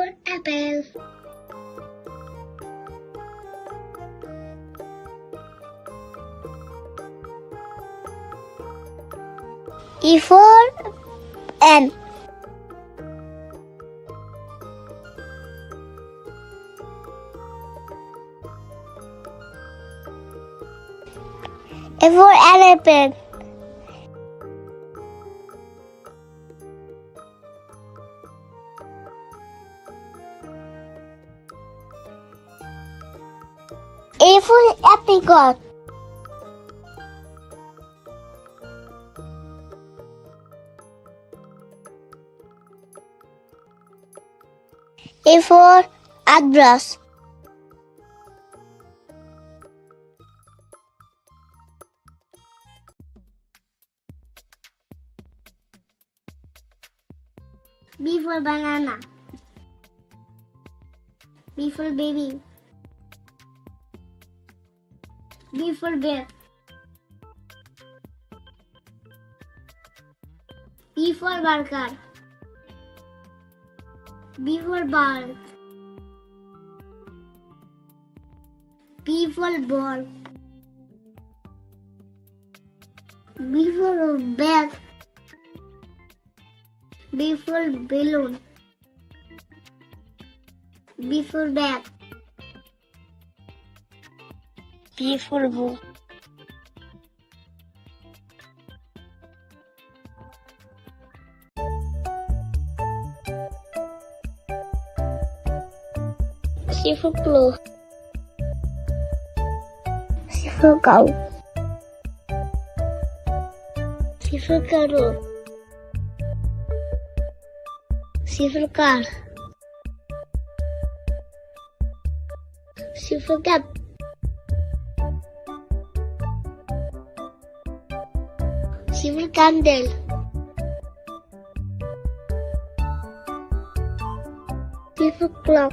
for apple. E for N. A for elephant. A for apricot. A for address. B for banana. B for baby. B for bear. B for burger. B for ball. B for ball. B for bag. B for balloon. B for bag. B for book. C for claw. C for cow. C for carrot. C for car. C for cat. C for candle. C for clock.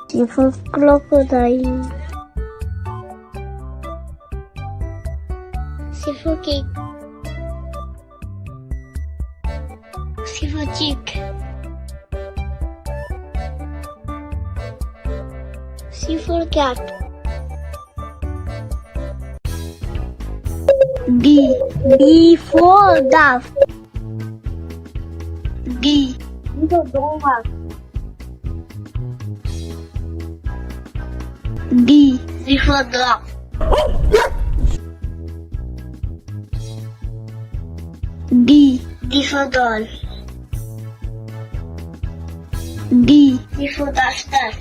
C for crocodile. C for cake. C for chick. C for cat. D. D for dove. D. D for dog. D. D for dog. D. D for doll. D. D for duster.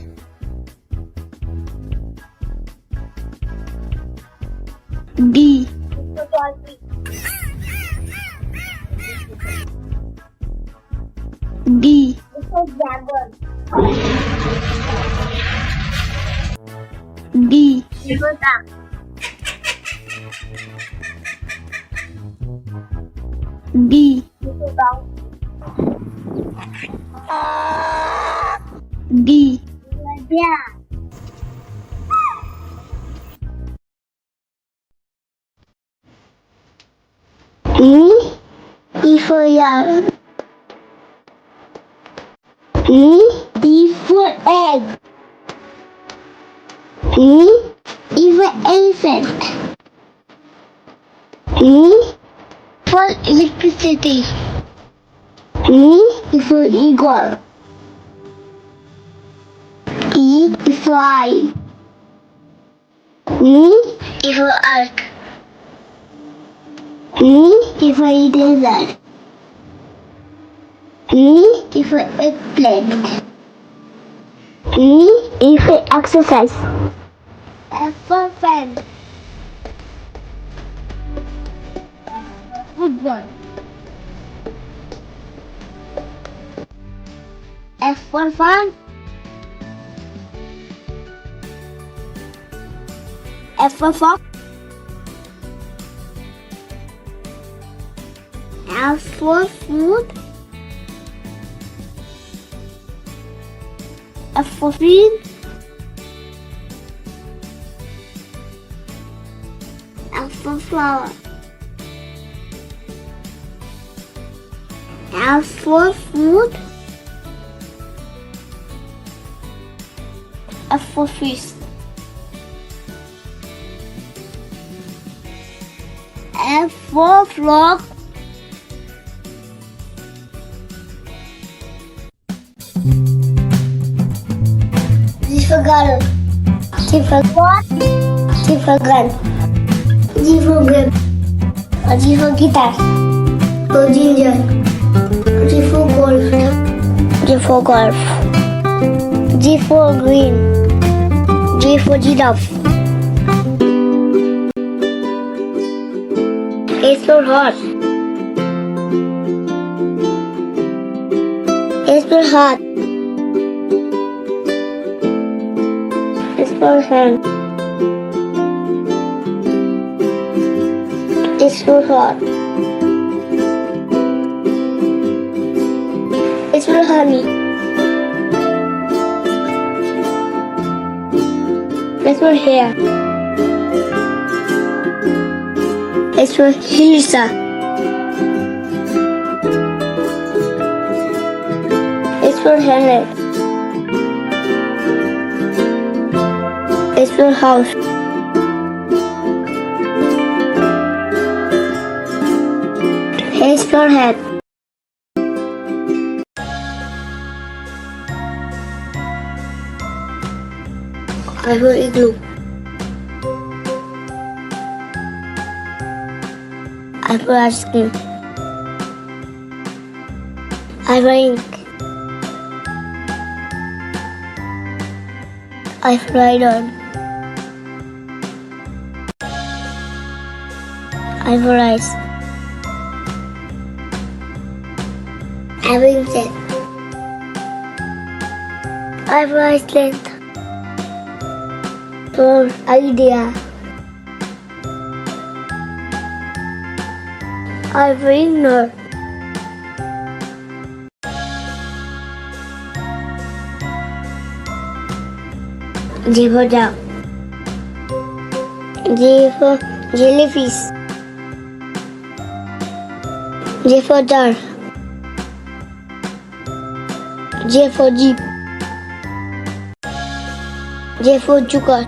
D. for dolphin. D. for dragon. D. for duck. D. for dog. D. Yeah. E for yarn. D for egg. E for elephant. E for electricity. E for eagle. E for eye. E for arc. E for desert. E for eggplant. E for exercise. F for fan. Football. F for fun. F for fox. F for food. F for field. F for flower. F for food. F for fish. F for frog. G for girl. G for what? G for gun. G for grip. G for guitar. G ginger. G for golf. G for golf. G for green. G for giraffe. H for horse. H for heart. H for hand. H for heart. H for honey. H for hair. H for Hilsa. H for helmet. H for house. H for head. I for igloo. I for ice cream. I for ink. I for iron. I for ice. I for insect. I for Iceland. For idea. I for ignore. J for dog. J for jellyfish. J for jar. J for jeep. J for joker.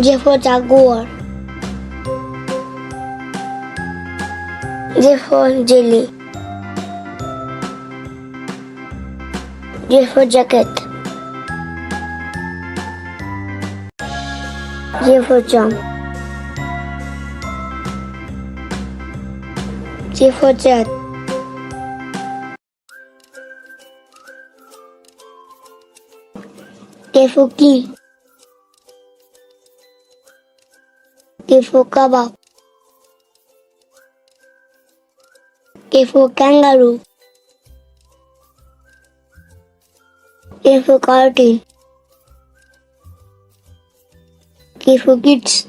J for jaguar. J for jelly. J for jacket. J for jump. J for jet. K for key. K for kebab. K for kangaroo. K for cartoon. K for kids.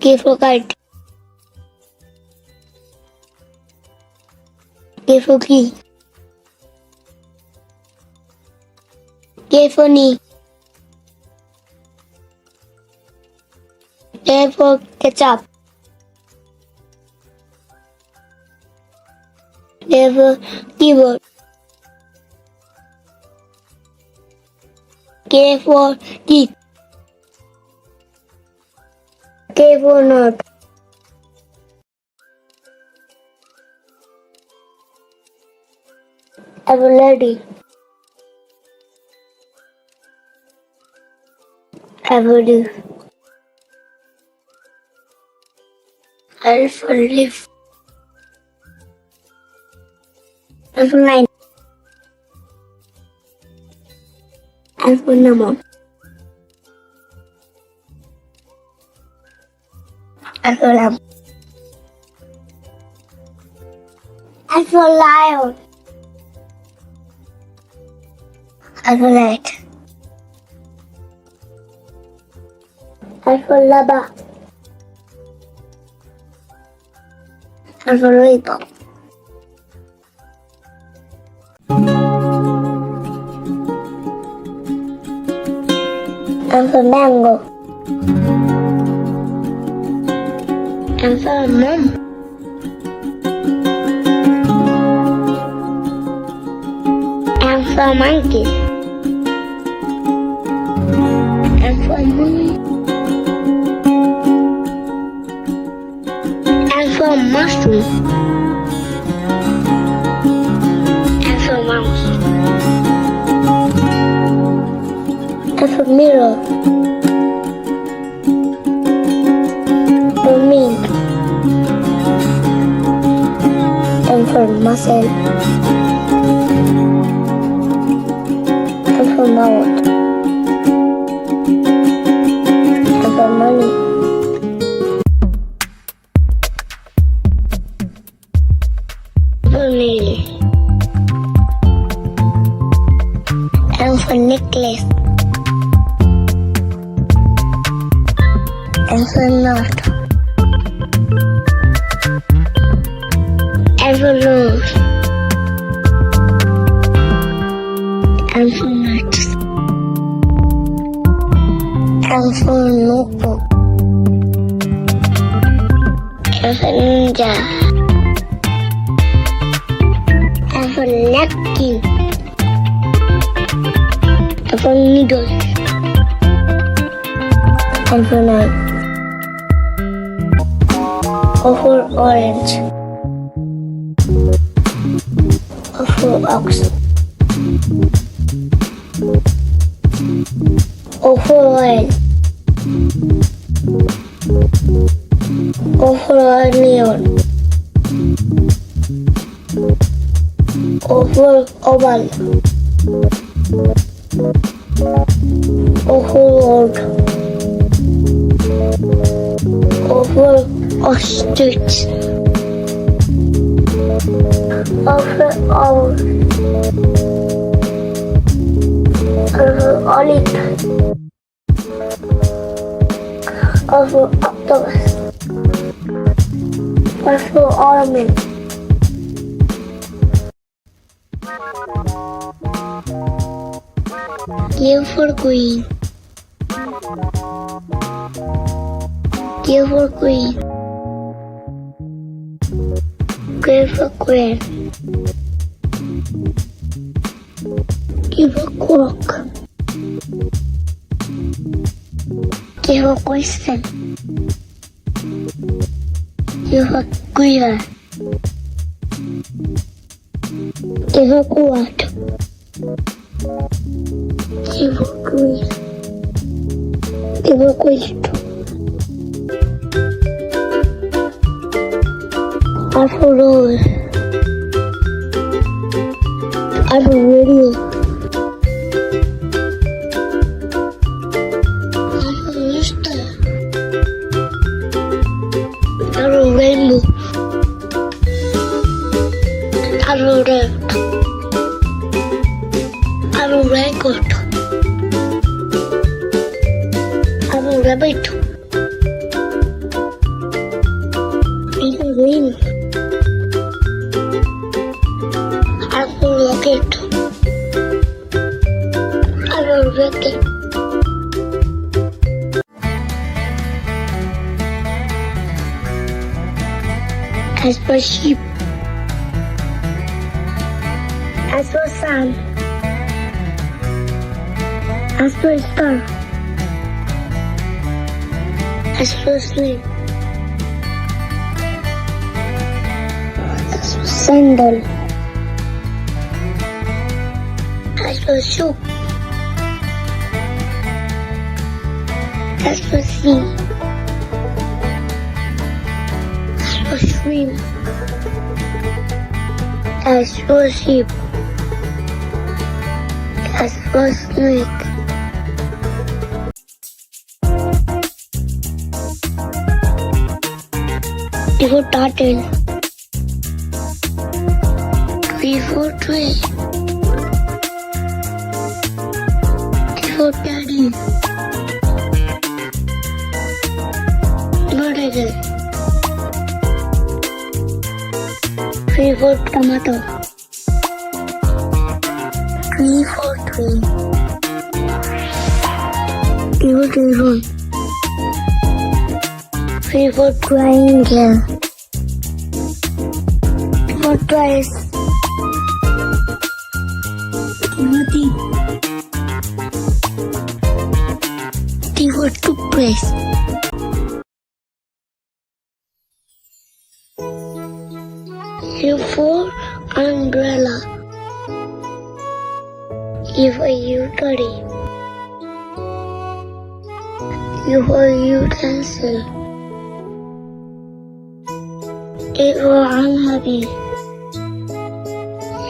K for kite. K for key. K for knee. K for ketchup. K for keyboard. K for teeth. K for nut. I for lady. I for leaf. L for leaf. L for line. L for number. L for lamp. L for lion. L for light. L for lava. L for lollipop. L for mango. M for mom. M for monkey. M for moon. M for mushroom. M for mouse. M for mirror. For me. M for muscle. M for mouth. M for money. For nail. M for necklace. M for knot. M for nose. M for nuts. M for notebook. M for ninja. M for napkin. M for needle. M for knife. O for orange. O for ox. O for oil. O for onion. O for oval. O for old. O for ostrich. O for owl. O for olive. O for octopus. O for almond. Q for queen. Q for queen. Q for queen. Q for clock. Q for question. Q for queer. Q for quad. Q for queen. Q for questo. R for rose. R for radio. R for rooster. R for rainbow. R for red. R for record. R for rabbit. R for rain. R for rocket. R for rocket. S for sheep. S for sun. S for star. S for sleep. S for sandal. S for soup. S for sea. S for shrimp. S for sheep. S for snake. T for turtle. T for tree. T for daddy. Potato. T for tomato. T for tree. T for telephone. T for triangle. T for twice. Timothy. T for toothpaste. U for umbrella. U for utility. U for utensil. A for unhappy.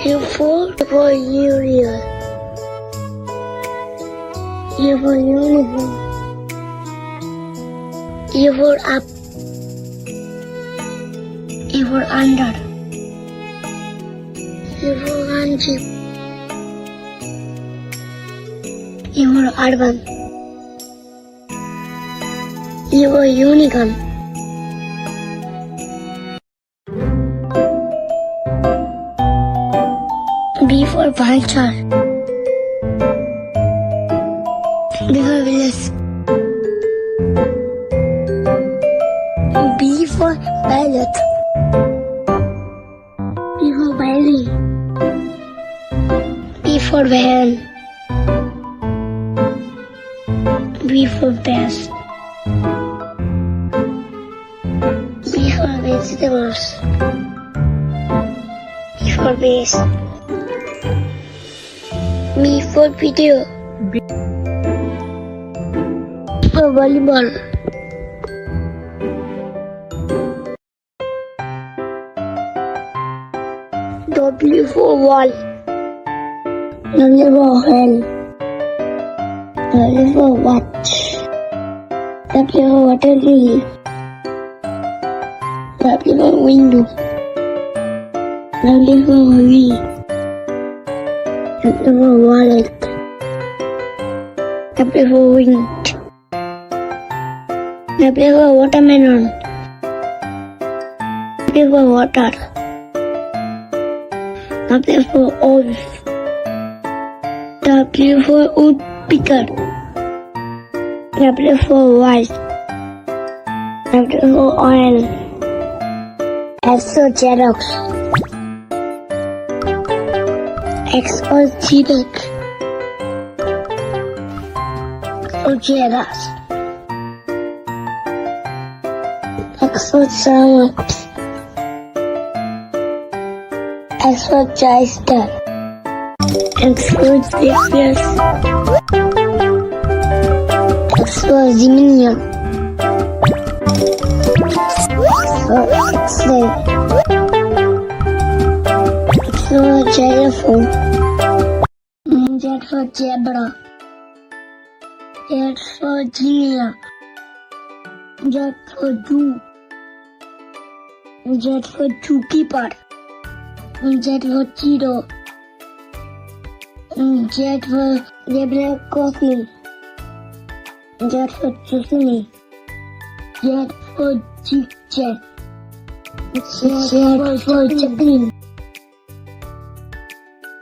U for urea. U for uniform. U for up. U for under. U for uncheap. U for urban. U for unicorn. B for vulture. B for village. B for ballot. B for belly. B for van. B for best. B for vegetables. B for base. B for video. B for volleyball. W for wall. W for hand. W for watch. W for water lily. W for window. W for wheel. W for wallet. W for wind. W for watermelon. W for water. W for oil. W for woodpecker. W for white. W for oil. X for Xerox. X for Xerox. For Xerox. X for Xerox. X for Chester. X for Xerox. X for Ximinium. X for X-ray. X for Xylophone. Z for Zebra. Z for Genia. Z for Zoo. Z for Zookeeper. Z for Cheeto. Z for Zebra Crossing. Z for Chesney. Z for Zigzag. Z for Chaplin.